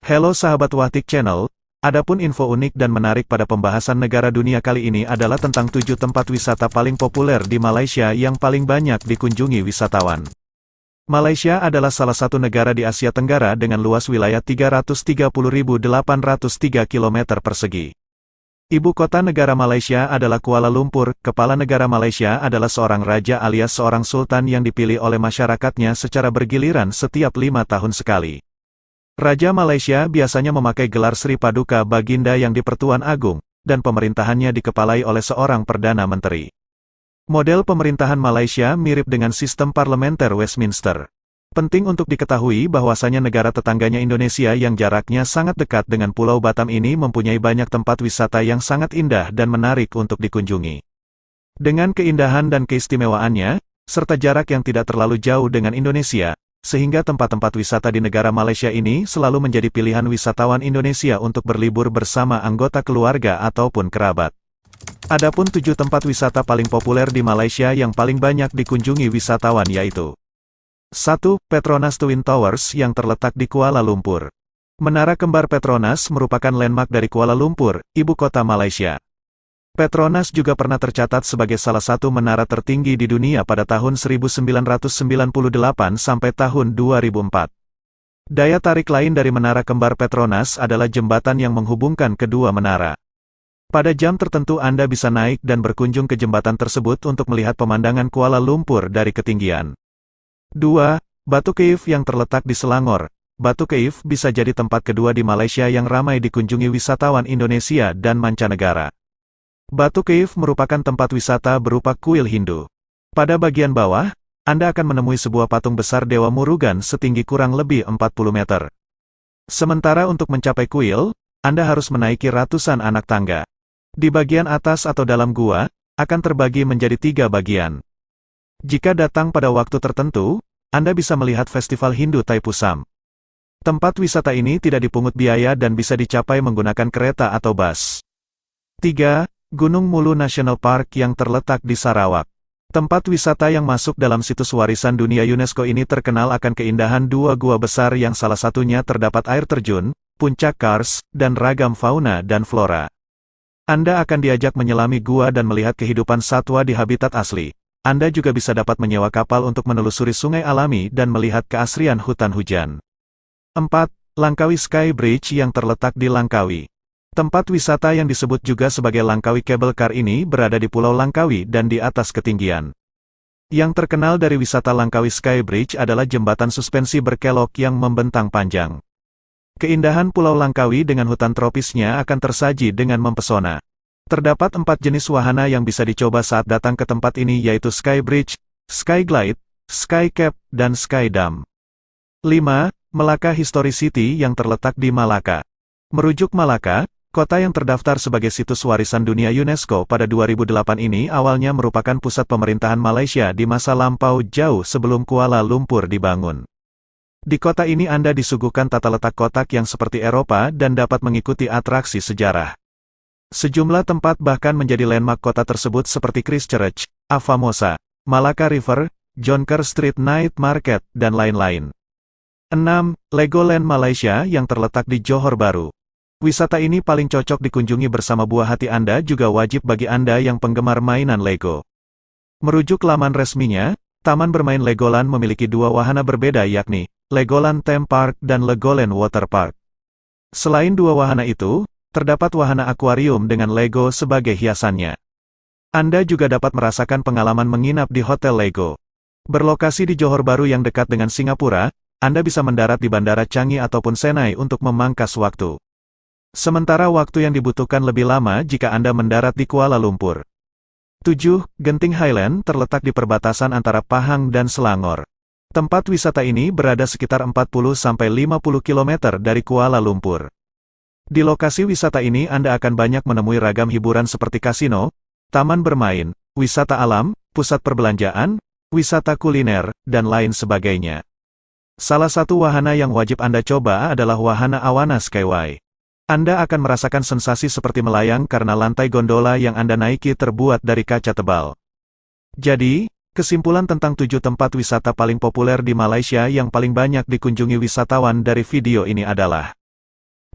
Halo sahabat Wahtik Channel, adapun info unik dan menarik pada pembahasan negara dunia kali ini adalah tentang 7 tempat wisata paling populer di Malaysia yang paling banyak dikunjungi wisatawan. Malaysia adalah salah satu negara di Asia Tenggara dengan luas wilayah 330.803 km persegi. Ibu kota negara Malaysia adalah Kuala Lumpur. Kepala negara Malaysia adalah seorang raja alias seorang sultan yang dipilih oleh masyarakatnya secara bergiliran setiap 5 tahun sekali. Raja Malaysia biasanya memakai gelar Sri Paduka Baginda yang di-Pertuan Agung, dan pemerintahannya dikepalai oleh seorang Perdana Menteri. Model pemerintahan Malaysia mirip dengan sistem parlementer Westminster. Penting untuk diketahui bahwasanya negara tetangganya Indonesia yang jaraknya sangat dekat dengan Pulau Batam ini mempunyai banyak tempat wisata yang sangat indah dan menarik untuk dikunjungi. Dengan keindahan dan keistimewaannya, serta jarak yang tidak terlalu jauh dengan Indonesia, sehingga tempat-tempat wisata di negara Malaysia ini selalu menjadi pilihan wisatawan Indonesia untuk berlibur bersama anggota keluarga ataupun kerabat. Adapun 7 tempat wisata paling populer di Malaysia yang paling banyak dikunjungi wisatawan yaitu 1. Petronas Twin Towers yang terletak di Kuala Lumpur. Menara kembar Petronas merupakan landmark dari Kuala Lumpur, ibu kota Malaysia. Petronas juga pernah tercatat sebagai salah satu menara tertinggi di dunia pada tahun 1998 sampai tahun 2004. Daya tarik lain dari menara kembar Petronas adalah jembatan yang menghubungkan kedua menara. Pada jam tertentu Anda bisa naik dan berkunjung ke jembatan tersebut untuk melihat pemandangan Kuala Lumpur dari ketinggian. 2. Batu Cave yang terletak di Selangor. Batu Cave bisa jadi tempat kedua di Malaysia yang ramai dikunjungi wisatawan Indonesia dan mancanegara. Batu Cave merupakan tempat wisata berupa kuil Hindu. Pada bagian bawah, Anda akan menemui sebuah patung besar Dewa Murugan setinggi kurang lebih 40 meter. Sementara untuk mencapai kuil, Anda harus menaiki ratusan anak tangga. Di bagian atas atau dalam gua, akan terbagi menjadi 3 bagian. Jika datang pada waktu tertentu, Anda bisa melihat Festival Hindu Thaipusam. Tempat wisata ini tidak dipungut biaya dan bisa dicapai menggunakan kereta atau bus. 3. Gunung Mulu National Park yang terletak di Sarawak. Tempat wisata yang masuk dalam situs warisan dunia UNESCO ini terkenal akan keindahan 2 gua besar yang salah satunya terdapat air terjun, puncak kars, dan ragam fauna dan flora. Anda akan diajak menyelami gua dan melihat kehidupan satwa di habitat asli. Anda juga bisa dapat menyewa kapal untuk menelusuri sungai alami dan melihat keasrian hutan hujan. 4. Langkawi Sky Bridge yang terletak di Langkawi. Tempat wisata yang disebut juga sebagai Langkawi Cable Car ini berada di Pulau Langkawi dan di atas ketinggian. Yang terkenal dari wisata Langkawi Sky Bridge adalah jembatan suspensi berkelok yang membentang panjang. Keindahan Pulau Langkawi dengan hutan tropisnya akan tersaji dengan mempesona. Terdapat 4 jenis wahana yang bisa dicoba saat datang ke tempat ini yaitu Sky Bridge, Sky Glide, Sky Cap, dan Sky Dam. 5. Melaka History City yang terletak di Malaka. Merujuk Malaka, kota yang terdaftar sebagai situs warisan dunia UNESCO pada 2008 ini awalnya merupakan pusat pemerintahan Malaysia di masa lampau jauh sebelum Kuala Lumpur dibangun. Di kota ini Anda disuguhkan tata letak kotak yang seperti Eropa dan dapat mengikuti atraksi sejarah. Sejumlah tempat bahkan menjadi landmark kota tersebut seperti Christchurch, Afamosa, Malaka River, John Kerr Street Night Market, dan lain-lain. 6. Legoland Malaysia yang terletak di Johor Bahru. Wisata ini paling cocok dikunjungi bersama buah hati Anda juga wajib bagi Anda yang penggemar mainan Lego. Merujuk laman resminya, Taman Bermain Legoland memiliki 2 wahana berbeda yakni Legoland Theme Park dan Legoland Water Park. Selain 2 wahana itu, terdapat wahana akuarium dengan Lego sebagai hiasannya. Anda juga dapat merasakan pengalaman menginap di Hotel Lego. Berlokasi di Johor Bahru yang dekat dengan Singapura, Anda bisa mendarat di Bandara Changi ataupun Senai untuk memangkas waktu. Sementara waktu yang dibutuhkan lebih lama jika Anda mendarat di Kuala Lumpur. 7. Genting Highland terletak di perbatasan antara Pahang dan Selangor. Tempat wisata ini berada sekitar 40-50 km dari Kuala Lumpur. Di lokasi wisata ini Anda akan banyak menemui ragam hiburan seperti kasino, taman bermain, wisata alam, pusat perbelanjaan, wisata kuliner, dan lain sebagainya. Salah satu wahana yang wajib Anda coba adalah wahana Awana Skyway. Anda akan merasakan sensasi seperti melayang karena lantai gondola yang Anda naiki terbuat dari kaca tebal. Jadi, kesimpulan tentang 7 tempat wisata paling populer di Malaysia yang paling banyak dikunjungi wisatawan dari video ini adalah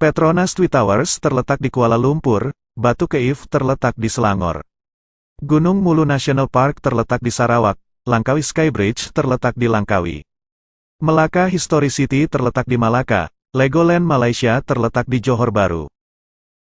Petronas Twin Towers terletak di Kuala Lumpur, Batu Keif terletak di Selangor. Gunung Mulu National Park terletak di Sarawak, Langkawi Skybridge terletak di Langkawi. Melaka History City terletak di Malaka, Legoland Malaysia terletak di Johor Bahru.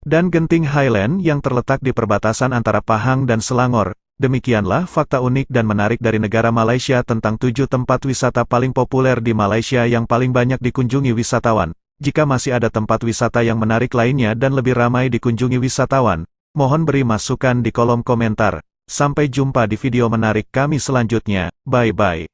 Dan Genting Highland yang terletak di perbatasan antara Pahang dan Selangor. Demikianlah fakta unik dan menarik dari negara Malaysia tentang 7 tempat wisata paling populer di Malaysia yang paling banyak dikunjungi wisatawan. Jika masih ada tempat wisata yang menarik lainnya dan lebih ramai dikunjungi wisatawan, mohon beri masukan di kolom komentar. Sampai jumpa di video menarik kami selanjutnya. Bye-bye.